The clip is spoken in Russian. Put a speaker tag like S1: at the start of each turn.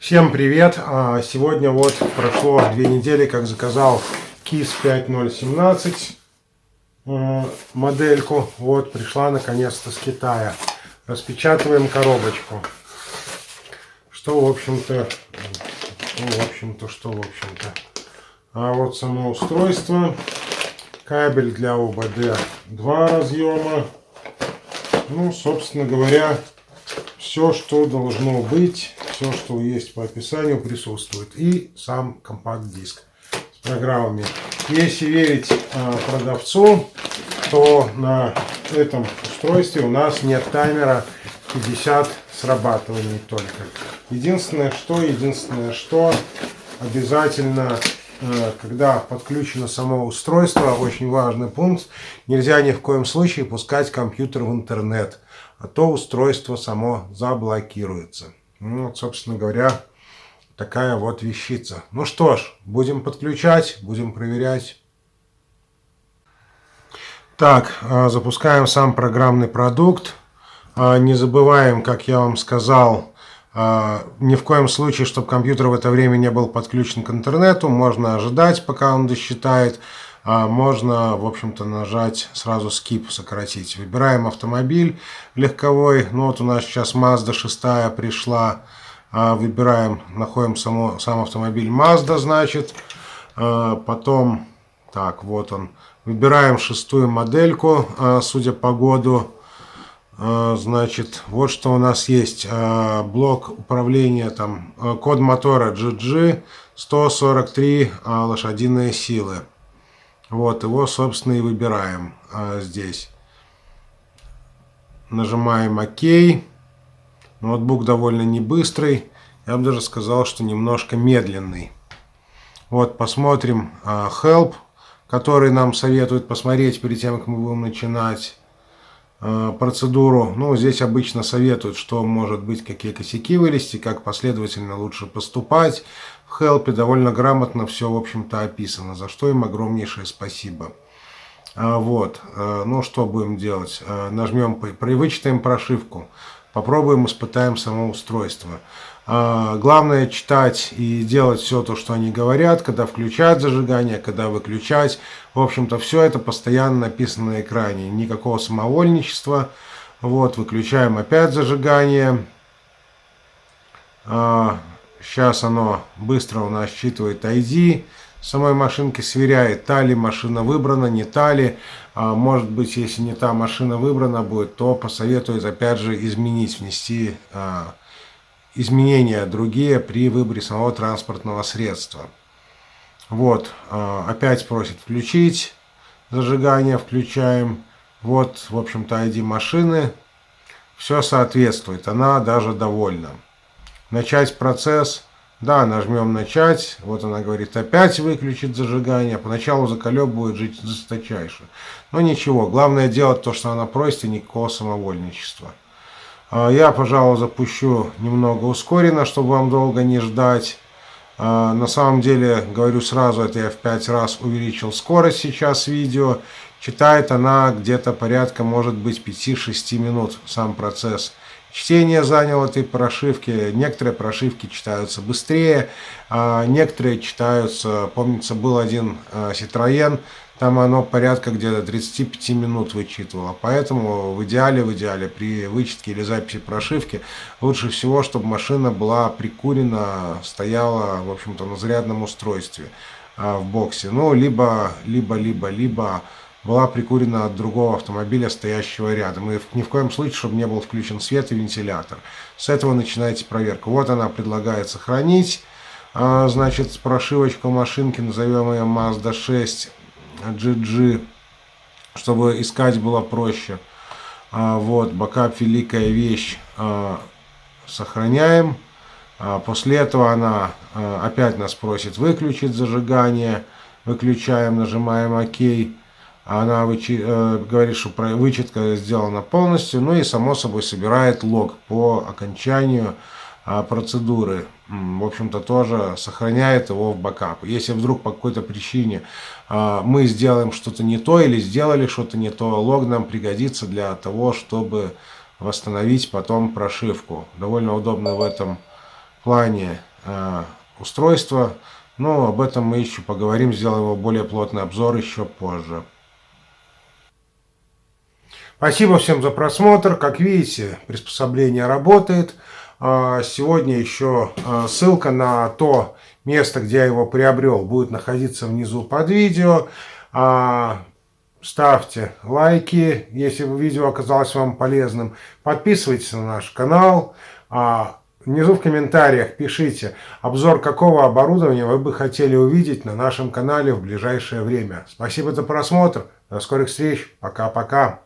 S1: Всем привет! Сегодня вот прошло 2 недели, как заказал KISS 5017 модельку. Вот пришла наконец-то с Китая. Распечатываем коробочку. Что в общем-то, вот само устройство. Кабель для ОБД 2 разъема. Ну, собственно говоря, все, что должно быть, все, что есть по описанию, присутствует. И сам компакт-диск с программами. Если верить продавцу, то на этом устройстве у нас нет таймера 50 срабатываний только. Единственное, что обязательно, когда подключено само устройство, очень важный пункт, нельзя ни в коем случае пускать компьютер в интернет, а то устройство само заблокируется. Ну, вот, собственно говоря, такая вот вещица. Ну что ж, будем подключать, будем проверять. Так, запускаем сам программный продукт. Не забываем, как я вам сказал, ни в коем случае, чтобы компьютер в это время не был подключен к интернету. Можно ожидать, пока он досчитает. Можно, в общем-то, нажать сразу skip, сократить. Выбираем автомобиль легковой. Ну вот у нас сейчас Mazda 6 пришла. Выбираем, находим сам автомобиль Mazda, значит. Потом, так, вот он. Выбираем 6-ю модельку, судя по году. Значит, вот что у нас есть. Блок управления, там, код мотора GG, 143 лошадиные силы. Вот, его, собственно, и выбираем здесь. Нажимаем ОК. Ноутбук довольно не быстрый. Я бы даже сказал, что немножко медленный. Вот, посмотрим Help, который нам советует посмотреть перед тем, как мы будем начинать процедуру. Ну, здесь обычно советуют, что может быть, какие косяки вылезти, как последовательно лучше поступать. В Help довольно грамотно все, в общем-то, описано, за что им огромнейшее спасибо. Вот, ну, что будем делать? Нажмем, вычитаем прошивку, попробуем, испытаем само устройство. Главное читать и делать все то, что они говорят, когда включать зажигание, когда выключать. В общем-то, все это постоянно написано на экране. Никакого самовольничества. Вот, выключаем опять зажигание. Сейчас оно быстро у нас считывает ID самой машинки, сверяет, та ли машина выбрана, не та ли. Может быть, если не та машина выбрана будет, то посоветует опять же изменить, внести изменения другие при выборе самого транспортного средства. Вот, опять просит включить зажигание, включаем. Вот, в общем-то, ID машины. Все соответствует, она даже довольна. Начать процесс. Да, нажмем начать. Вот она говорит, опять выключить зажигание. Поначалу заколеб будет жить жесточайше. Но ничего, главное делать то, что она просит, и никакого самовольничества. Я, пожалуй, запущу немного ускоренно, чтобы вам долго не ждать. На самом деле, говорю сразу, это я в 5 раз увеличил скорость сейчас видео. Читает она где-то порядка, может быть, 5-6 минут сам процесс. Чтение занял этой прошивки. Некоторые прошивки читаются быстрее, некоторые читаются, помнится, был один Citroën, там оно порядка где-то 35 минут вычитывало. Поэтому в идеале при вычетке или записи прошивки лучше всего, чтобы машина была прикурена, стояла, в общем-то, на зарядном устройстве в боксе. Ну, либо была прикурена от другого автомобиля, стоящего рядом. И ни в коем случае, чтобы не был включен свет и вентилятор. С этого начинается проверка. Вот она предлагает сохранить. Значит, прошивочку машинки, назовем ее Mazda 6 GG, чтобы искать было проще. Вот, бэкап великая вещь. Сохраняем. После этого она опять нас просит выключить зажигание. Выключаем, нажимаем ОК. Она говорит, что вычетка сделана полностью, ну и само собой собирает лог по окончанию процедуры. В общем-то, тоже сохраняет его в бэкап. Если вдруг по какой-то причине мы сделаем что-то не то или сделали что-то не то, лог нам пригодится для того, чтобы восстановить потом прошивку. Довольно удобно в этом плане устройство. Но об этом мы еще поговорим, сделаем его более плотный обзор еще позже. Спасибо всем за просмотр. Как видите, приспособление работает. Сегодня еще ссылка на то место, где я его приобрел, будет находиться внизу под видео. Ставьте лайки, если видео оказалось вам полезным. Подписывайтесь на наш канал. Внизу в комментариях пишите, обзор какого оборудования вы бы хотели увидеть на нашем канале в ближайшее время. Спасибо за просмотр. До скорых встреч. Пока-пока.